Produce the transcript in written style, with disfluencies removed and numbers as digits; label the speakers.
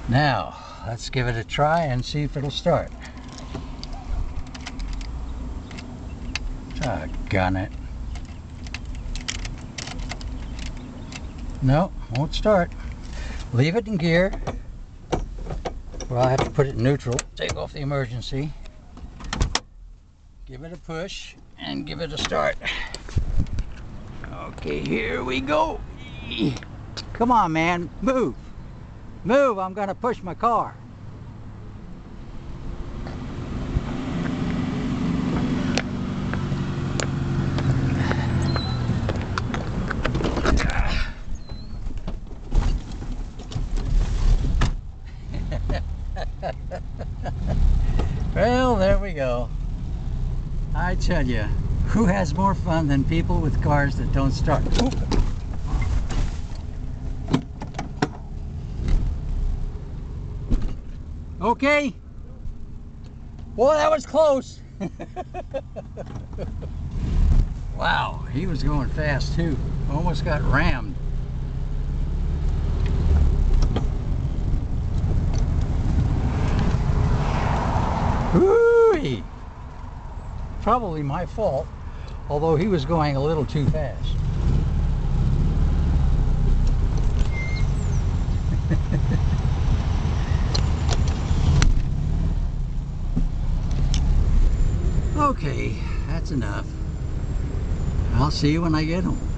Speaker 1: Now, let's give it a try and see if it'll start. Doggone it. No, won't start. Leave it in gear. Well, I have to put it in neutral. Take off the emergency. Give it a push and give it a start. Okay, here we go. Come on, man, move. Move, I'm gonna push my car. Well, there we go. I tell you, who has more fun than people with cars that don't start? Ooh. Okay. Boy, that was close. Wow, he was going fast too. Almost got rammed. Whoo-wee. Probably my fault, although he was going a little too fast. Okay, that's enough. I'll see you when I get home.